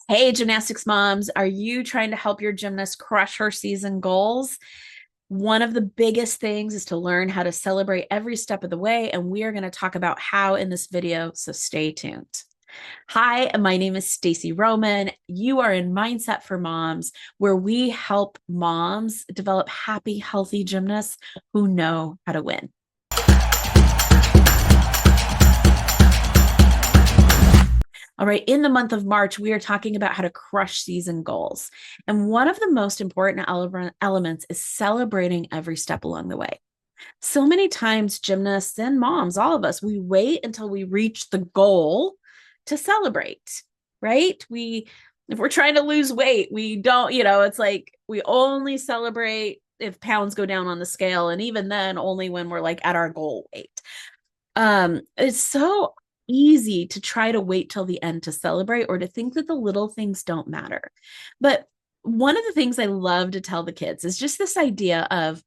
Hey, gymnastics moms, are you trying to help your gymnast crush her season goals? One of the biggest things is to learn how to celebrate every step of the way, and we are going to talk about how in this video, so stay tuned. Hi, my name is Stacy Roman. You are in Mindset for Moms, where we help moms develop happy, healthy gymnasts who know how to win. All right, in the month of March, we are talking about how to crush season goals. And one of the most important elements is celebrating every step along the way. So many times, gymnasts and moms, all of us, we wait until we reach the goal to celebrate, right? If we're trying to lose weight, we don't, it's like we only celebrate if pounds go down on the scale. And even then, only when we're like at our goal weight. It's so easy to try to wait till the end to celebrate or to think that the little things don't matter. But one of the things I love to tell the kids is just this idea of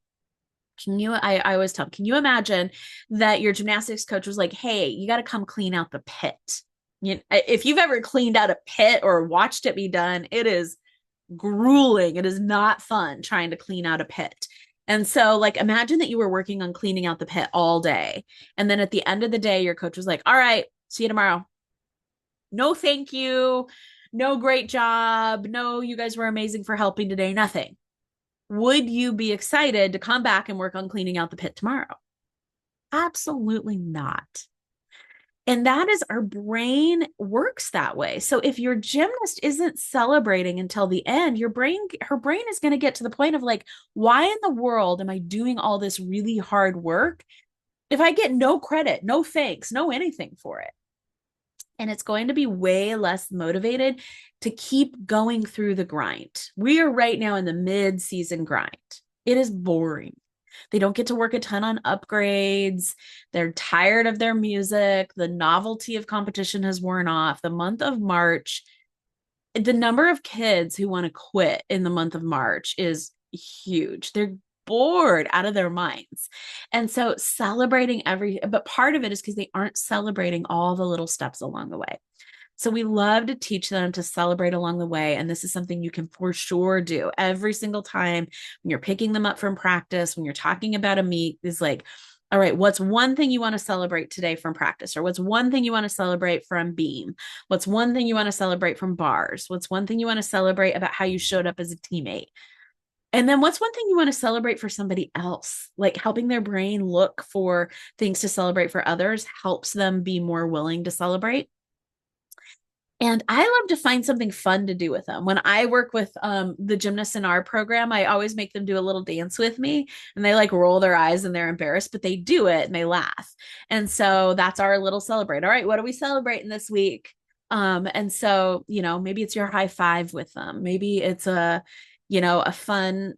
I always tell them, can you imagine that your gymnastics coach was like, hey, you got to come clean out the pit? If you've ever cleaned out a pit or watched it be done, it is grueling. It is not fun trying to clean out a pit. And so, like, imagine that you were working on cleaning out the pit all day. And then at the end of the day, your coach was like, all right, see you tomorrow. No, thank you. No, great job. No, you guys were amazing for helping today. Nothing. Would you be excited to come back and work on cleaning out the pit tomorrow? Absolutely not. And that is our brain works that way. So if your gymnast isn't celebrating until the end, her brain is going to get to the point of like, why in the world am I doing all this really hard work if I get no credit, no thanks, no anything for it? And it's going to be way less motivated to keep going through the grind. We are right now in the mid-season grind. It is boring. They don't get to work a ton on upgrades. They're tired of their music. The novelty of competition has worn off. The month of March, the number of kids who want to quit in the month of March is huge. They're bored out of their minds. And so but part of it is because they aren't celebrating all the little steps along the way. So we love to teach them to celebrate along the way. And this is something you can for sure do every single time when you're picking them up from practice, when you're talking about a meet, is like, all right, what's one thing you want to celebrate today from practice? Or what's one thing you want to celebrate from beam? What's one thing you want to celebrate from bars? What's one thing you want to celebrate about how you showed up as a teammate? And then what's one thing you want to celebrate for somebody else? Like helping their brain look for things to celebrate for others helps them be more willing to celebrate. And I love to find something fun to do with them. When I work with the gymnasts in our program, I always make them do a little dance with me and they like roll their eyes and they're embarrassed, but they do it and they laugh. And so that's our little celebrate. All right, what are we celebrating this week? And so, maybe it's your high five with them. Maybe it's a fun,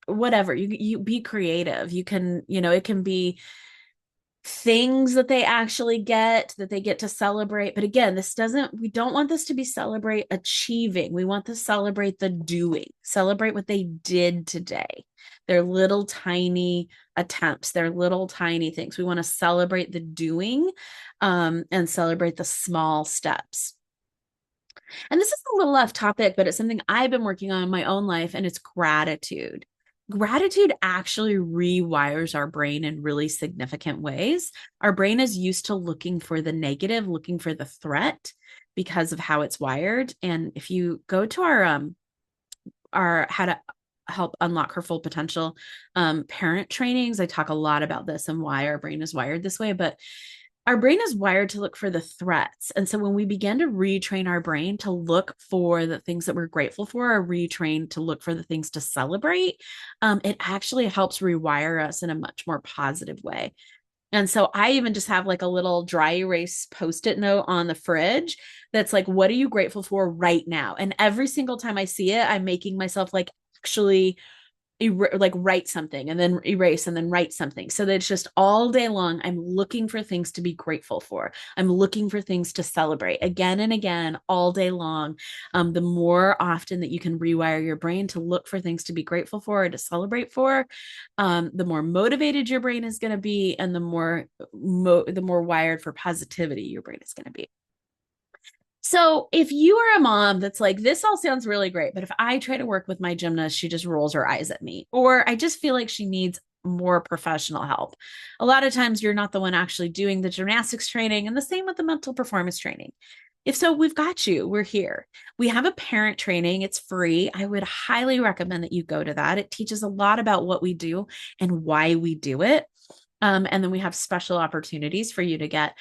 whatever. You be creative. You can, it can be things that they actually get that they get to celebrate. But again, we don't want this to be celebrate achieving. We want to celebrate the doing, celebrate what they did today, their little tiny attempts, their little tiny things. We want to celebrate the doing and celebrate the small steps. And this is a little off topic, but it's something I've been working on in my own life, and it's gratitude. Gratitude actually rewires our brain in really significant ways. Our brain is used to looking for the negative, looking for the threat because of how it's wired. And if you go to our how to help unlock her full potential parent trainings, I talk a lot about this and why our brain is wired this way. But our brain is wired to look for the threats. And so when we begin to retrain our brain to look for the things that we're grateful for, or retrain to look for the things to celebrate, it actually helps rewire us in a much more positive way. And so I even just have like a little dry erase post-it note on the fridge that's like, what are you grateful for right now? And every single time I see it, I'm making myself like actually like write something and then erase and then write something, so that it's just all day long I'm looking for things to be grateful for. I'm looking for things to celebrate again and again all day long. The more often that you can rewire your brain to look for things to be grateful for or to celebrate for, the more motivated your brain is going to be, and the more wired for positivity your brain is going to be. So if you are a mom that's like, this all sounds really great, but if I try to work with my gymnast, she just rolls her eyes at me, or I just feel like she needs more professional help. A lot of times you're not the one actually doing the gymnastics training, and the same with the mental performance training. If so, we've got you. We're here. We have a parent training. It's free. I would highly recommend that you go to that. It teaches a lot about what we do and why we do it. And then we have special opportunities for you to get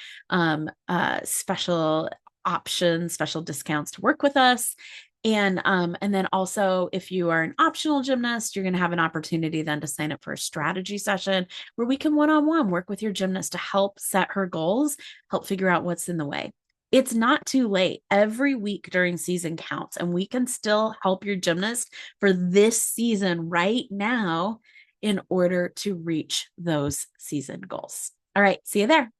special options, special discounts to work with us. And then also, if you are an optional gymnast, you're going to have an opportunity then to sign up for a strategy session where we can one-on-one work with your gymnast to help set her goals, help figure out what's in the way. It's not too late. Every week during season counts, and we can still help your gymnast for this season right now in order to reach those season goals. All right, see you there.